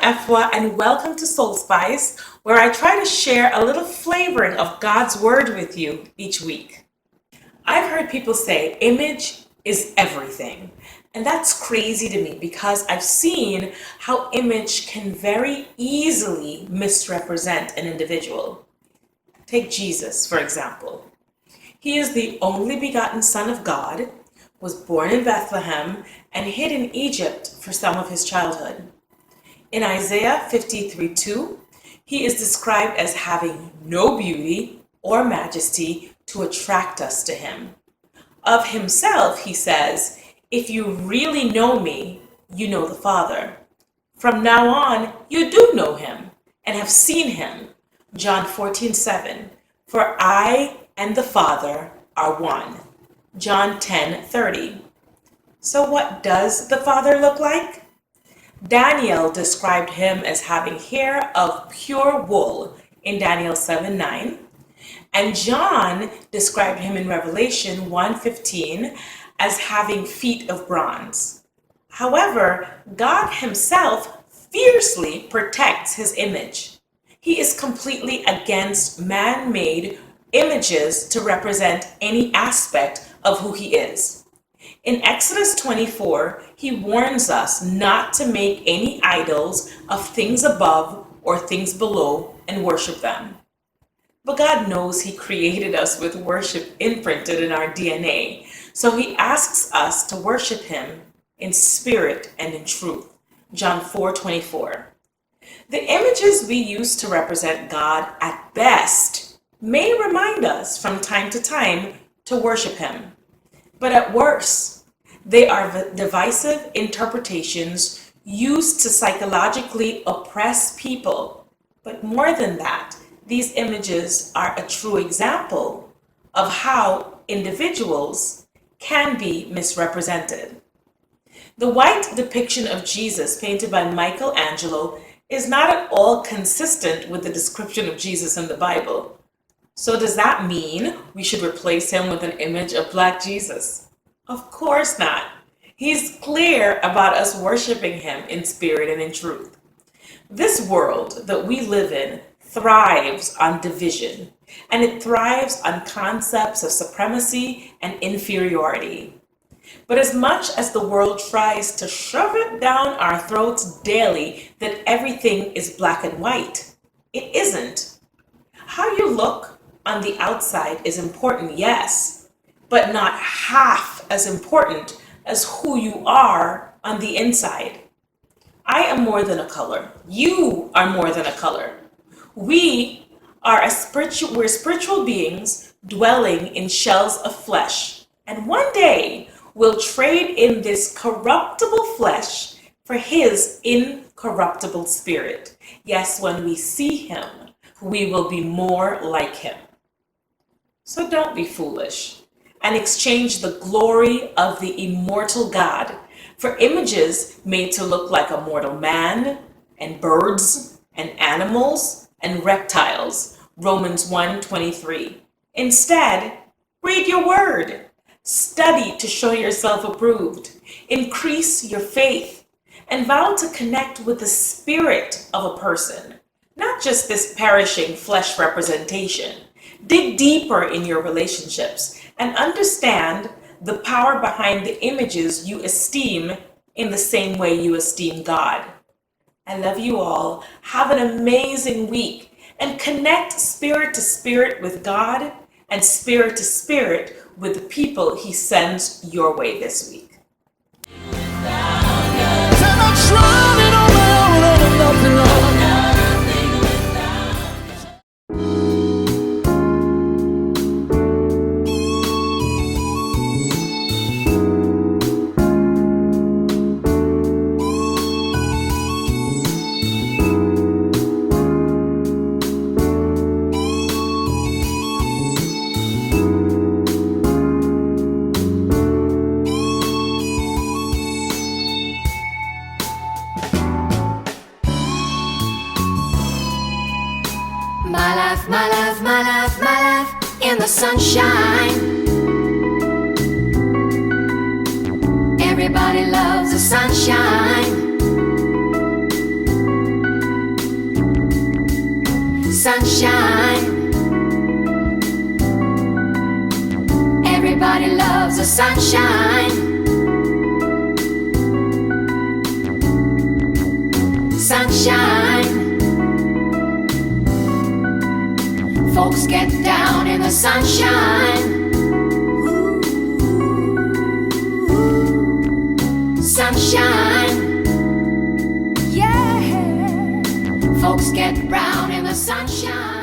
Effua, and welcome to Soul Spice, where I try to share a little flavoring of God's Word with you each week. I've heard people say image is everything, and that's crazy to me because I've seen how image can very easily misrepresent an individual. Take Jesus, for example. He is the only begotten Son of God, was born in Bethlehem, and hid in Egypt for some of his childhood. In Isaiah 53:2, he is described as having no beauty or majesty to attract us to him. Of himself, he says, "If you really know me, you know the Father. From now on, you do know him and have seen him." John 14:7, "For I and the Father are one." John 10:30. So what does the Father look like? Daniel described him as having hair of pure wool in Daniel 7:9, and John described him in Revelation 1:15 as having feet of bronze. However, God himself fiercely protects his image. He is completely against man-made images to represent any aspect of who he is. In Exodus 24, he warns us not to make any idols of things above or things below and worship them. But God knows he created us with worship imprinted in our DNA, so he asks us to worship him in spirit and in truth. John 4:24. The images we use to represent God at best may remind us from time to time to worship him. But at worst, they are divisive interpretations used to psychologically oppress people. But more than that, these images are a true example of how individuals can be misrepresented. The white depiction of Jesus painted by Michelangelo is not at all consistent with the description of Jesus in the Bible. So does that mean we should replace him with an image of Black Jesus? Of course not. He's clear about us worshiping him in spirit and in truth. This world that we live in thrives on division, and it thrives on concepts of supremacy and inferiority. But as much as the world tries to shove it down our throats daily that everything is black and white, it isn't. How you look on the outside is important, yes, but not half as important as who you are on the inside. I am more than a color. You are more than a color. We're spiritual beings dwelling in shells of flesh, and one day we'll trade in this corruptible flesh for his incorruptible spirit. Yes, when we see him, we will be more like him. So don't be foolish and exchange the glory of the immortal God for images made to look like a mortal man and birds and animals and reptiles. Romans 1:23. Instead, read your word. Study to show yourself approved. Increase your faith and vow to connect with the spirit of a person, not just this perishing flesh representation. Dig deeper in your relationships and understand the power behind the images you esteem in the same way you esteem God. I love you all. Have an amazing week and connect spirit to spirit with God and spirit to spirit with the people he sends your way this week. My life in the sunshine. Everybody loves the sunshine. sunshine. Everybody loves the sunshine. Sunshine. Folks get down in the sunshine. Sunshine. Yeah. Folks get brown in the sunshine.